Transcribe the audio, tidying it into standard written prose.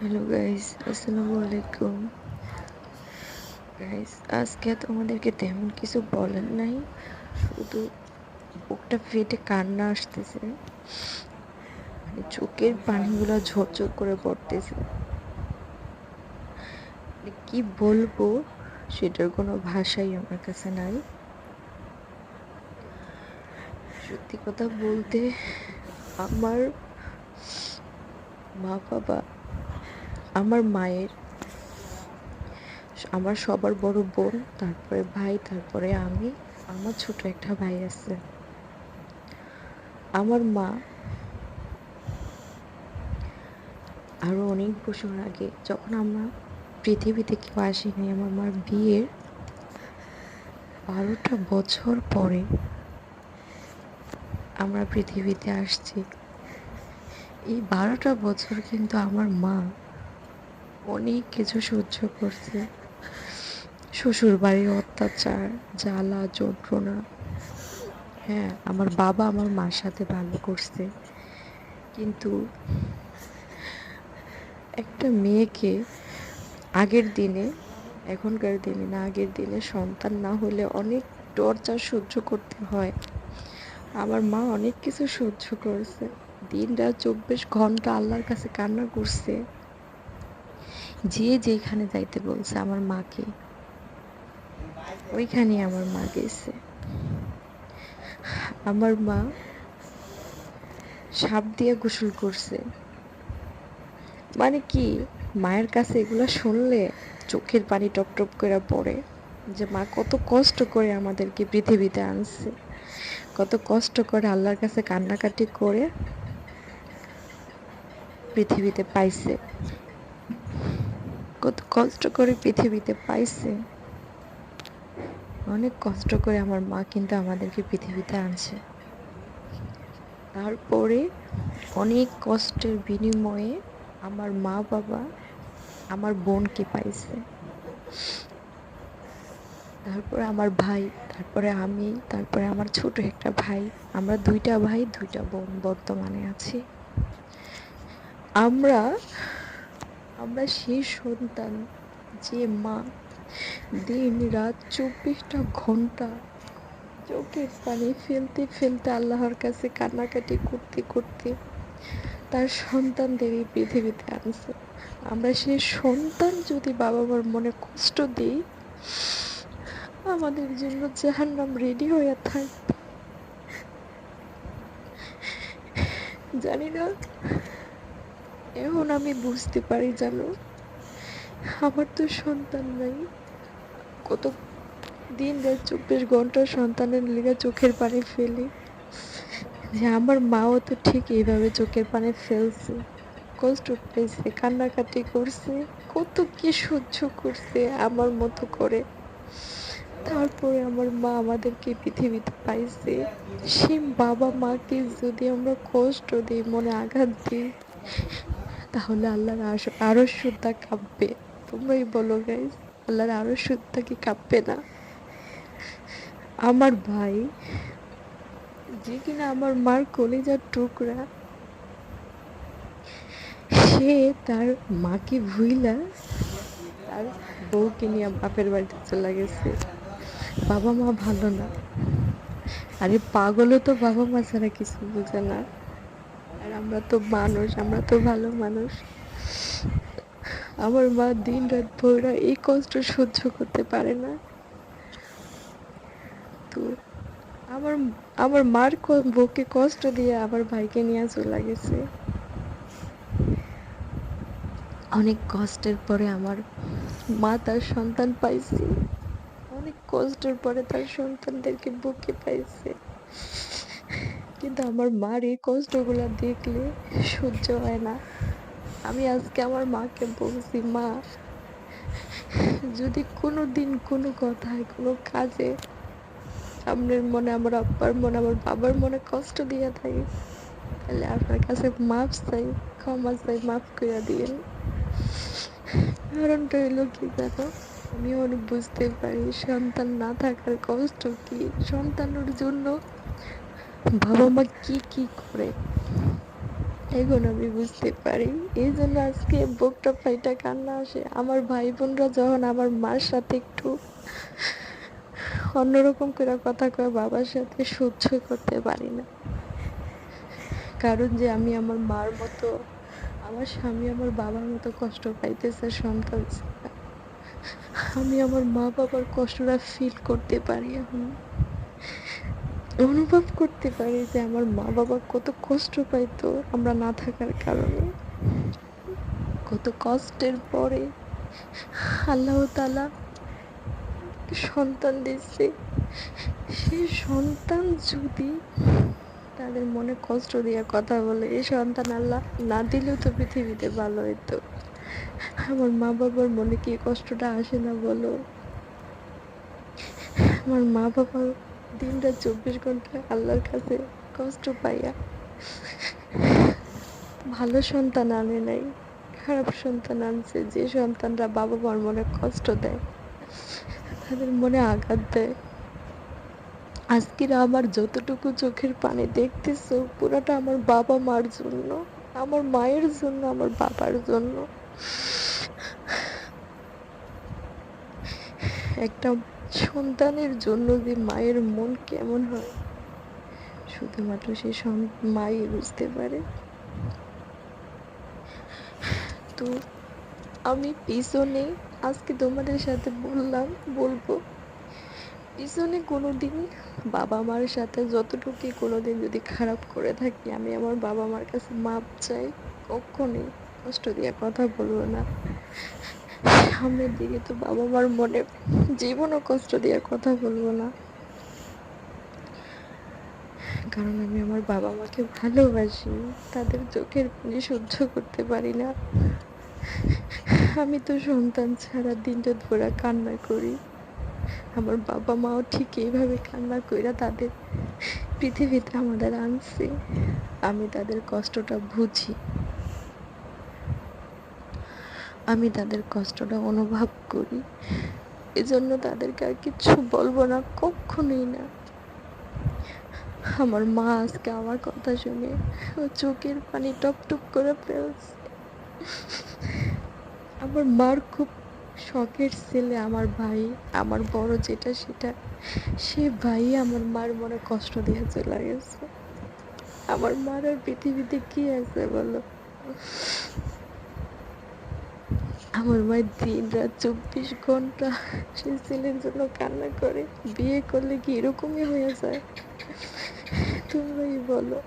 Hello guys, আসসালামু আলাইকুম। Guys, আজকে তোমাদেরকে তেমন কিছু বলার নাই, শুধু বুকটা ফেটে কান্না আসতেছে। মানে চোখের পানিগুলো ঝরঝর করে পড়তেছে। মানে কি বলবো, সেটার কোনো ভাষাই আমার কাছে নাই। সত্যি কথা বলতে, আমার মা বাবা, আমার মায়ের, আমার সবার বড় বোন, তারপরে ভাই, তারপরে আমি, আমার ছোট একটা ভাই আছে। আমার মা আরো অনেক বছর আগে, যখন আমরা পৃথিবীতে কেউ আসিনি, আমার মার বিয়ের 12টা বছর পরে আমরা পৃথিবীতে আসছি। এই 12টা বছর কিন্তু আমার মা অনেক কিছু সহ্য করছে। শ্বশুর বাড়ির অত্যাচার, জ্বালা যন্ত্রণা। হ্যাঁ, আমার বাবা আমার মার সাথে ভালো করছে, কিন্তু একটা মেয়েকে আগের দিনে, এখনকার দিনে না, আগের দিনে সন্তান না হলে অনেক টর্চার সহ্য করতে হয়। আমার মা অনেক কিছু সহ্য করেছে, দিন রাত 24 ঘন্টা আল্লাহর কাছে কান্না করছে। যে যেখানে যাইতে বলছে আমার মাকে, ওইখানে আমার মা গেছে। আমার মা সাপ দিয়ে গোসল করছে। মানে কি, মায়ের কাছে এগুলা শুনলে চোখের পানি টপ টপ করে পড়ে, যে মা কত কষ্ট করে আমাদেরকে পৃথিবীতে আনছে, কত কষ্ট করে আল্লাহর কাছে কান্নাকাটি করে পৃথিবীতে পাইছে, কত কষ্ট করে পৃথিবীতে পাইছে। অনেক কষ্ট করে আমার মা কিন্তু আমাদেরকে পৃথিবীতে আনছে। তারপরে অনেক কষ্টের বিনিময়ে আমার মা বাবা আমার বোনকে পাইছে, তারপরে আমার ভাই, তারপরে আমি, তারপরে আমার ছোট একটা ভাই। আমরা 2টা ভাই 2টা বোন বর্তমানে আছি। আমরা আমরা সেই সন্তান, যে মা দিন রাত 24টা ঘন্টা চোখের পানি ফেলতে ফেলতে আল্লাহর কাছে কান্নাকাটি করতে করতে তার সন্তানদের এই পৃথিবীতে আনছে। আমরা সেই সন্তান যদি বাবা মার মনে কষ্ট দিই, আমাদের জন্য জাহান্নাম রেডি হয়ে থাকবে। জানি না, এখন আমি বুঝতে পারি, জানো, আমার তো সন্তান নাই। কত দিন রাত 24 ঘন্টা সন্তানের লেগে চোখের পানি ফেলি, যে আমার মাও তো ঠিক এইভাবে চোখের পানি ফেলছে, কষ্ট পেয়েছে, কান্নাকাটি করছে, কত কি সহ্য করছে আমার মতো করে। তারপরে আমার মা আমাদেরকে পৃথিবীতে পাইছে। সেই বাবা মাকে যদি আমরা কষ্ট দিই, মনে আঘাত দিই, তাহলে আল্লাহর আরো শ্রদ্ধা কাঁপবে। তোমরাই বলো গাইস, আল্লাহর আরো শ্রদ্ধা কি কাঁপবে না? আমার ভাই, যে কিনা আমার মার কলিজার টুকরা, সে তার মাকে ভুইলা তার বউকে নিয়ে বাপের বাড়িতে চলে গেছে। বাবা মা ভালো না, আরে পাগলও তো বাবা মা ছাড়া কিছু বোঝে না। আর আমরা তো মানুষ, আমরা তো ভালো মানুষ। আমার মা দিন রাত ভোরা এই কষ্ট সহ্য করতে পারে না। তো আমার আমার মার বউকে কষ্ট দিয়ে আমার ভাইকে নিয়ে চলে গেছে। অনেক কষ্টের পরে আমার মা তার সন্তান পাইছে, অনেক কষ্টের পরে তার সন্তানদেরকে বুকে পাইছে। কিন্তু আমার মার এই কষ্টগুলা দেখলে সহ্য হয় না। আমি আজকে আমার মাকে বলছি, মা, যদি কোনো দিন কোনো কথায় কোনো কাজে সামনের মনে, আমার আব্বার মনে, আমার বাবার মনে কষ্ট দিয়ে থাকি, তাহলে আপনার কাছে মাফ চাই, ক্ষমা চাই, মাফ করে দিয়েন। কারণটা হইলো কি জানো, আমি অনেক বুঝতে পারি সন্তান না থাকার কষ্ট কি, সন্তানের জন্য বাবা মা কি কি করে। এখন আমি বুঝতে পারি। এই জন্য আজকে বুকটা ফাইটা কান্না আসে। আমার ভাই বোনরা যখন আমার মার সাথে একটু অন্যরকম করে কথা কয়, বাবার সাথে সহ্য করতে পারি না। কারণ যে আমি আমার মার মতো, আমার স্বামী আমার বাবার মতো কষ্ট পাইতেছে সন্তান ছাড়া। আমি আমার মা বাবার কষ্টটা ফিল করতে পারি এখন, অনুভব করতে পারি যে আমার মা বাবা কত কষ্ট পাইতো আমরা না থাকার কারণে। কত কষ্টের পরে আল্লাহ তাআলা সন্তান দিচ্ছে। সেই সন্তান যদি তাদের মনে কষ্ট দিয়ে কথা বলে, এই সন্তান আল্লাহ না দিলেও তো পৃথিবীতে ভালো হইতো। আমার মা বাবার মনে কি কষ্টটা আসে না বলো? আমার মা বাবা দিনরাত 24 ঘন্টা আল্লাহর কাছে কষ্ট পাইয়া ভালো সন্তান আনে নাই, খারাপ সন্তান আনছে। যে সন্তানরা বাবা মার মনে কষ্ট দেয়, তাদের মনে আঘাত দেয়। আজকের আমার যতটুকু চোখের পানি দেখতেছো, পুরাটা আমার বাবা মার জন্য, আমার মায়ের জন্য, আমার বাবার জন্য। একটা সন্তানের জন্য যে মায়ের মন কেমন হয়, শুধুমাত্র সেই মাই বুঝতে পারে। তো আমি পিছনে আজকে তোমাদের সাথে বলবো, পিছনে কোনোদিন বাবা মার সাথে যতটুকুই কোনোদিন যদি খারাপ করে থাকি, আমি আমার বাবা মার কাছে মাপ চাই। কখনোই কষ্ট দিয়ে কথা বলবো না। সামনের দিকে তো বাবা মার মনে জীবনও কষ্ট দিয়ে কথা বলবো না। কারণ আমি আমার বাবা মাকে ভালোবাসি, তাদের চোখের পানি সহ্য করতে পারি না। আমি তো সন্তান ছাড়া দিনটা ভরা কান্না করি। আমার বাবা মাও ঠিক এইভাবে কান্না কইরা তাদের পৃথিবীতে আমাদের আনছে। আমি তাদের কষ্টটা বুঝি, আমি তাদের কষ্টটা অনুভব করি। এজন্য তাদেরকে আর কিচ্ছু বলবো না, কখনোই না। আমার মা আজকে আমার কথা শুনে ও চোখের পানি টপ টপ করে ফেলছে। আমার মার খুব শখের ছেলে আমার ভাই, আমার বড় যেটা সেটা, সে ভাই আমার মার মনে কষ্ট দিয়ে চলে গেছে। আমার মার আর পৃথিবীতে কি আছে বলো? আমার মায়ের দিন রাত 24 ঘন্টা সেই ছেলের জন্য কান্না করে। বিয়ে করলে কি এরকমই হয়ে যায়? তোমরাই বলো।